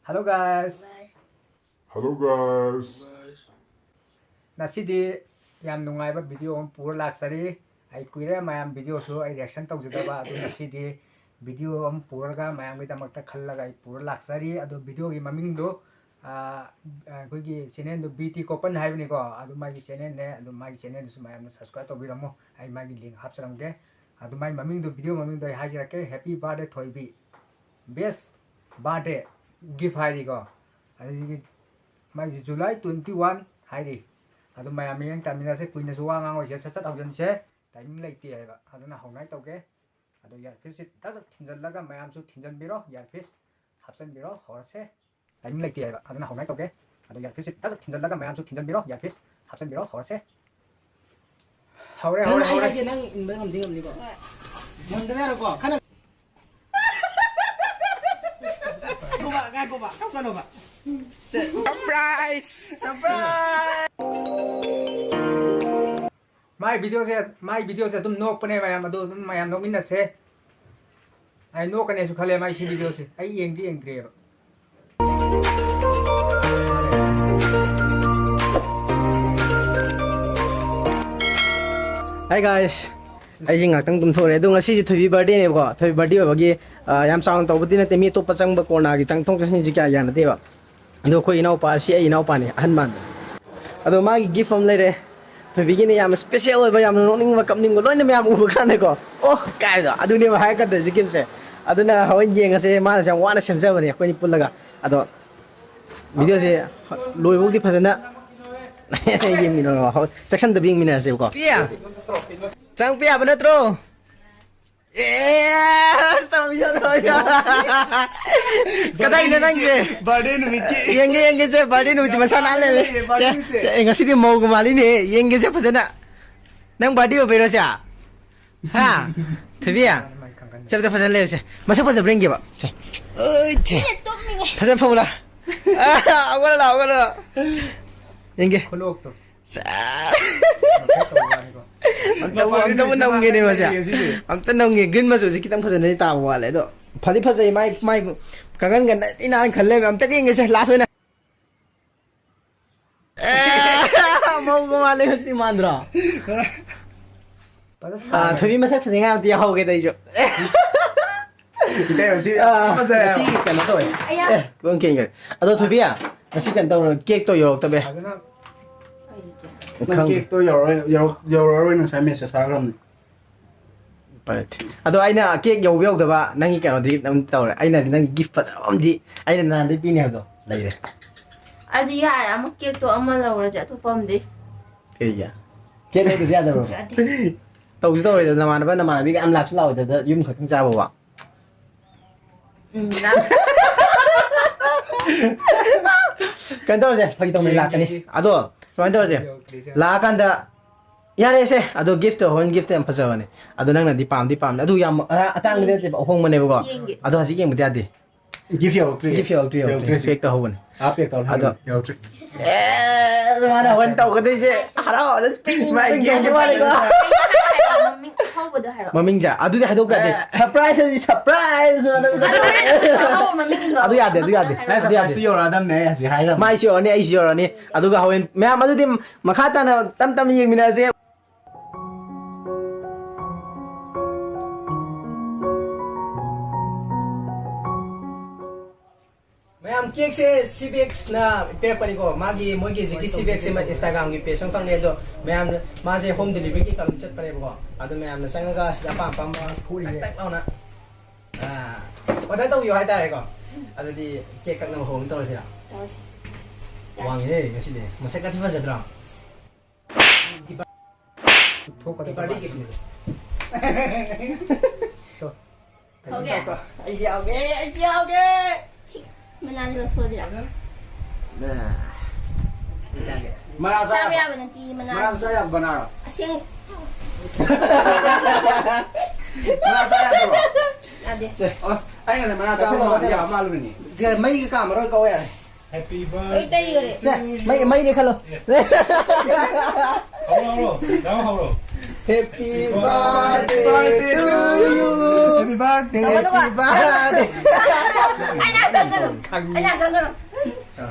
Hello guys. Hello guys. Nasidi yam nungai ba video on pura laksari. Ai kuira mayam video so ai reaction tawjadaba adu nasidi video on pura ga mayam gi damakta khallaga ai pura laksari adu video gi maming do koi gi channel do BT Kopan haibni ko adu mai gi channel ne adu mai channel su mayam subscribe to biramo ai mai gi link hapcharamge adu mai maming do video maming do hajirake happy birthday Thoibi best birthday gift hairi ko adu mai July 21 hairi adu mayam yang tamina se kuina su wang ngoi se sat aujan se timing laiti haiba aduna honai tawge adu yar fish ta thinjal laga mayam su thinjan biro yar fish hapsan biro horse timing laiti haiba aduna honai tawge adu yar fish ta thinjal laga mayam su thinjan biro yar fish hapsan biro horse haure nang in ba ngam dingam ni ko ngam da mera ko kana ko ba ka ba surprise my video se tum nok pane mayam adu mayam nok minna se ai nok ane su khale my video se ai yeng tre Hi guys ai jing ngak tang tum thore du ngasi ji Thoibi birthday ne ko Thoibi birthday ba gi yam chang to budi na te mi to pa chang ba corner gi chang thong chang ji kya ya na de ba ando ko inau pa si ai inau pa ne han man ado ma gi gift from le re Thoibi gi ne yam special ba yam no ning ba kam ning ko loi ne yam u ka ne ko oh kai da adu ne ba ha ka de ji kim se adu na hawen yeng ase ma na chang wa na sem se ba ne ko ni pul laga ado video se loi bu di phajana yem ni no ho section the bing mina se ko pia chang pia ba na tro Stop video thôi. Cái đây nó đang gì? Birthday nu michi. Yang cái birthday nu cuma sana le. Enggak sih dia mau kemana ni? Yang siapa sana? Nang birthday apa sih? Ha? Tapi ya. Siapa tu pasal le sih? Masa pasal bring apa? Oi, cik. Pasal apa pula? Awal lah. Yang kolok to Ang tawon gini masya. Ang tanong gini green masuk sih kita pasal ni tahu wala itu. Padi pasal mai kangen kan ina khalle am tak inge se last na. Mau wala si mandra. Thoibi masak pasal ngam dia hau ke dai jo. Kita masih pasal si kan to. Kung kengel. Ado Thoibi ya. Masih kan tahu cake to yo tabe. cake to your na sa mesa sa ram. But ado aina cake yo da ba nangi kan di nam taw aina nangi gift pa am di aina na di pini hado lai re. Adi yara am cake to amma la wara ja to pam di. Ke ya. Ke ne di ada bro. Taw ji taw da na mana bi am lak lao da yum khatung cha ba. Kan taw je pagi taw mai lak ni. Ado Soalnya tahu sih, lah kan dah, ya deh sih, aduh gift tuh, hon gift yang pasal mana, aduh nang nanti pam, aduh yang, atang dia tu, hong mana buka, aduh hasil yang betul ada, Give you fake tuh hon, apa ya tahu, aduh, mana hon tahu kata je, harau, ada ping, maming ja, aduh dia hadok kata, surprise, aduh ya deh, si orang adam ni si Hiram, mai si orang ni, aduh kau hon, macam aduh tim, makatan tam yang mina sih. Mayam cake se CBX na per pani ko magi mogi ji CBX se ma Instagram gi page sang ne do mayam ma se home delivery ki kam chat pane ko adu mayam na sang ga sa pam phuri tak law na oda to yo hai ta ko adu di cake kak na home to si la wang ye ngasi ne masa ka thiba jadra thok ka party gift ni to Ho gaya? ai xiao ge Mana lo thua di lah. nah mana Sabi apa nanti mana? saya benar, Asing. mana saya tu, Ade. Ay nga mana saya ya malu ni, je mai ka camera ko ya Happy Oi tadi gore. mai ni khalo Halo, Happy birthday to you. Happy birthday. Happy birthday. Anak tu Anh làm cho nó.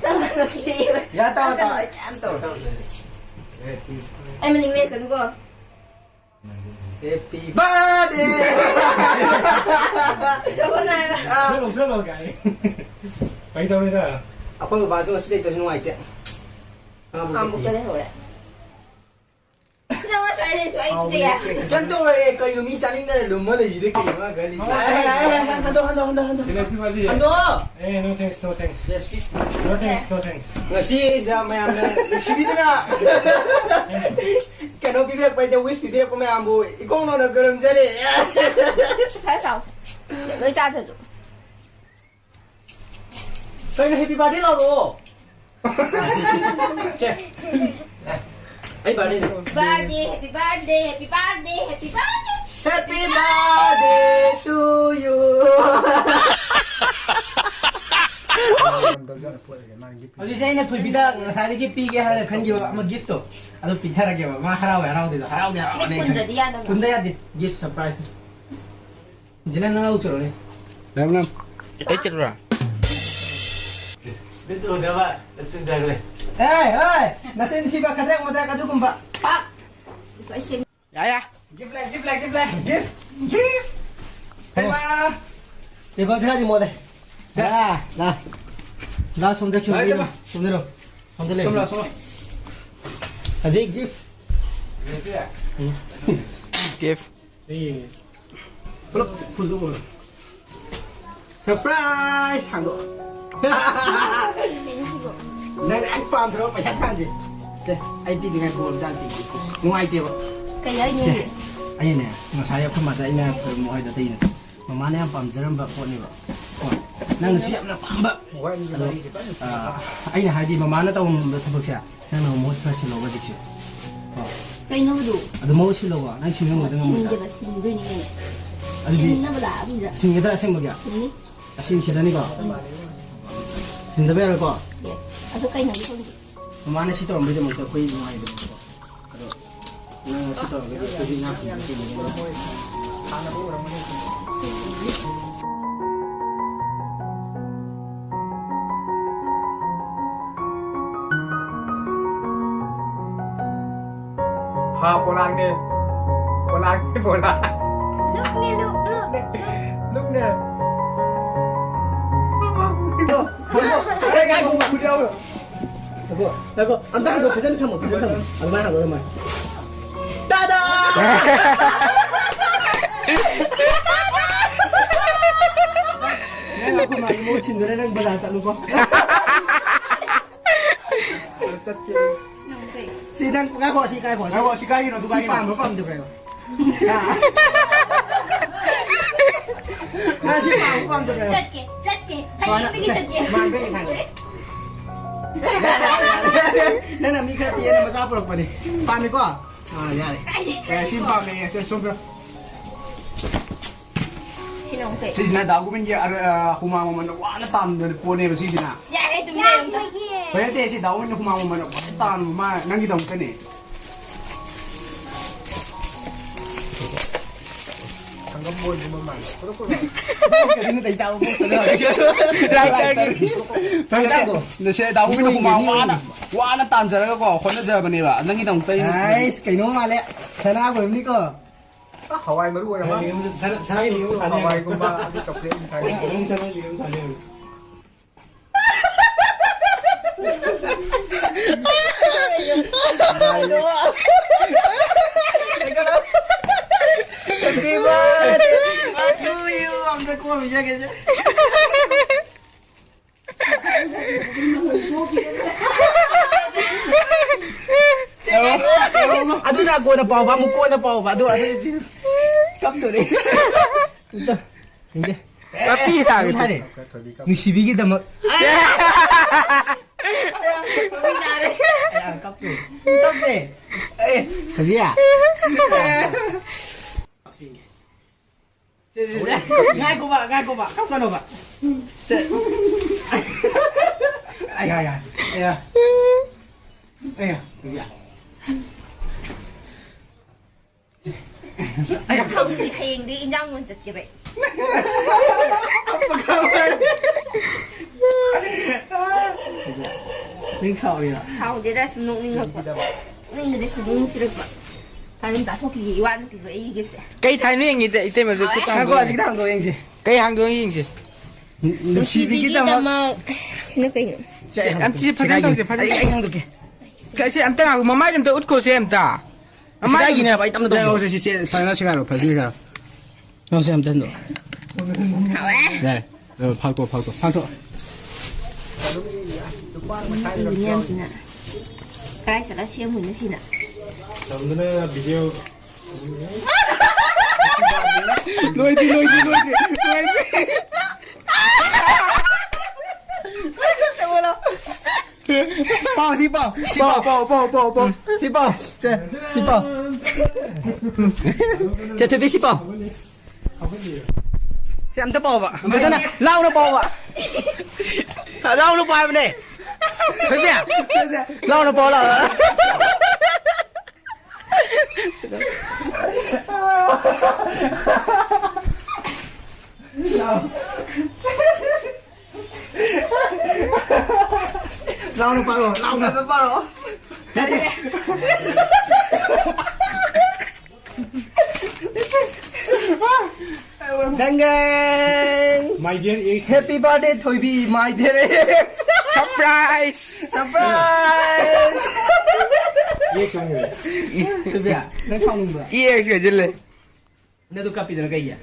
Xong rồi cái gì vậy? Dạ tao anh tao. Em mình lên cái cô. Happy birthday. Cho con này mà. Rất là cái. Bấy đâu đây đó. Aku bahas soal sedih tu semua itu. Không, một cái đấy thôi đấy. Nó xoay lên xoay cái gì à? Kan tu kalau lumi saling dah lumah lagi dia kiri mana kali. Hando. Ini sih mali. Hando. No thanks, no thanks. Yes, fit. No thanks, no thanks. Ngasi dah mayam dah. Sibi tu nak. Kalau bibir aku dah wish bibir aku mayam bu. Ikong no nak geram jadi. Thái sao? Để tôi cha thử. Kau happy birthday lah bro. Okay. Happy birthday. Birthday, happy birthday, happy birthday, happy birthday. Happy birthday to you. Oli saya nak Thoibi dah saya lagi pergi hari kan juga ama gift tu. Aduh pintar lagi apa? Mah harau deh. Mấy quần rồi đi ăn đâu. Pun dah ada gift surprise. Jalan nak ucap ni. Nam. Cái chết rồi. Betul dah pak, sudah boleh. Hey, nasin tiba kadang mau dah kadu kumpa. Pak. Phải xin. Ya. Gift. Hey ma. Tiba cakap di mana? Dah. Dah sudah cuci. Sudah. Alhamdulillah. Aziz gift. Gift. Ini. Full dulu. Surprise, hanggo. Nang anh pam terus macam mana je? IT dengan kau dan tinggi. Mau IT apa? Cái giấy như vậy. Ini ni, saya pun macam ini mau ada ini. Mana yang pam jeram bakpon ni bak. Nang siap nak pam bak. Ini hadi mana tahu betul siapa? Nang mau first logo di sini. Cái nó đủ. Ada mau sih logo. Nang sini mau dengan Xin muda. cho bà xin đôi này này. Ada di. Xin nó mà đã bây giờ. Sini kita asyik bagai. Xin đi. Asyik siapa ni kau? Sini tapi apa kau? Yes. À số cây này đi không? Mana sih orang beda macam kau ini mau itu. Nang sih orang beda kau ini nak ini. Ha polang ni. Polang. Lúc nè. Cái cùng bạn video rồi. Được. Anh ta được present không? Anh mang rồi mà. Ta-da! Nên aku nak mau sendiri nang bazar tak lupa. Sidang ngaco si kai kok. Ako si Kai no, tu Si pam tu kayo. Nah si pam tu kayo. Rất kìa. Anh cái giật kìa. Mang cái thằng. Nên là mi cái tiền mà sao được vậy? Pam ni ko. Ya ni. Eh, simpang ni, saya sombra. Xin ông kể. Sisi na dagu men ya humang mo man wa na tam na po ne sisi na. Dạ đây tụi mình không? Pwede si dagu men humang mo man wa tam ma nang gidong ka ni. Hanggang buwan mo man. Cái này tại sao không có Thằng ko. Na siya dagu men humang wa na tam jara ko khon na jara ni ba nang gidong tay. Nice, cái nó mà lẹ. Sana của em đi cơ. Hawaii maru ya ma. Sana liu sana. Hawaii ko ba adi chocolate ni thai. Ang sana liu sana. Happy birthday to you. Ông đã qua mình ra kìa. Aduh nak gua na pau ba, muko na pau ba. Aduh. Cấp tu đi. Ini. Tapi lah gitu. Ni sibi kita mak. Cấp tu. Kerja ya? Ngai ko ba? Kau kan ba? Ayah. Kerja. Không thì hiền đi trong con giật kìa vậy. ning 사오리나. 사오제다 숨녹닝하고 녹닝근데 그중 싫을까 가는 다 토끼 이완 그거 이깁세 Cây thái nó như thế thế mà được cái Hàng qua gì cái hàng đồ anh gì? cây hàng đường như thế. 무시비기다마 신을까이는 Em chỉ phải ăn thôi, phải Anh hàng được kìa. cái gì em ta nào mà mai em ta út cô xem ta. Cái Mai gì nè, vậy tao nó đâu. Rồi sẽ phải nó sẽ ra rồi, phải gì ra. Nó xem tên rồi. 하와 Đây. Rồi phao tổ. 이년지나 가이사라 시험 문제시나 저는 비디오 Lôi đi. bao xí bao xí bao chơi chơi biết xí bao xem tao bao vậy bây giờ này lau nó bao vậy thả lau nó bao này thấy chưa lau nó bao là lau nó bao rồi Dang dang! My dear ex. Happy birthday, Thoibi, my dear ex! surprise. Surprise! Ex xong rồi. Thoibi à, nó không được. Yes cái gì lên. Nó được copy được cái gì à?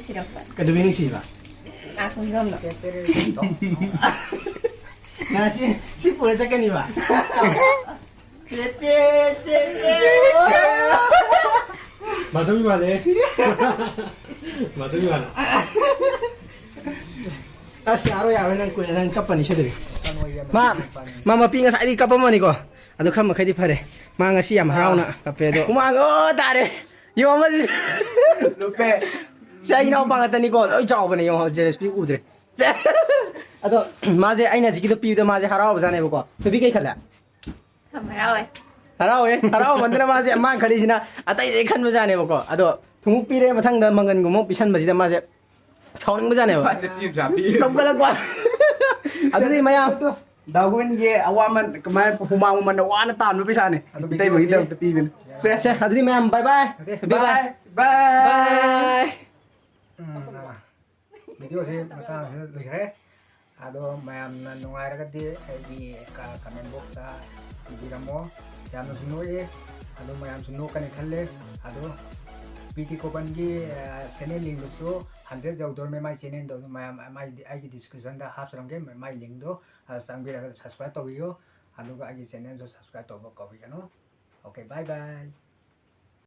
싫을까 Cái đồ gì vậy? 아 감사합니다 나 씨 보내 잠깐이 봐. 마성이 말해. 마성이 말해. 아, 씨 알아야 하는 거야. 난 kapani siya diri. Mama pinga sa idi kapa mo ni ko. Ado kam kay di pare. Mga siya maharaw na kape do. Kumago tare. Yung mama lupe. Siya inaw pangatan ni ko. Oy chao ba ni yung jealous pi udre. Ado maje aina jiki do pi do maje haraw ba jane ko. To bi kay khala. 감사해요 haraw mandra maje amang khali sina atai de khan ba jane ko. Ado thumuk pi re mathang da mangan gumo pisan ba jida maje chawning ba jane ba. Tom kalag ba. Ado di maya. Dagun ye awaman kemarin humang man awan tan mo pisa ni. Itay mo hidang tapigin. Se ado di maya bye bye. Bye. Bye. 비디오세 마땅 그래 아도 마음나 농아라가디 아이디 카멘 복사 비디라모 야노 수노에 아도 마음 수노카니 칼레 아도 비디 코반기 채널 링도소 한데 저도 마이 채널도 마음 마이 아이디 디스크션다 합스랑게 마이 링도 상비라 서브스크라이브 또요 아도가 아이디 채널도 서브스크라이브 또 거기가노 오케이 바이바이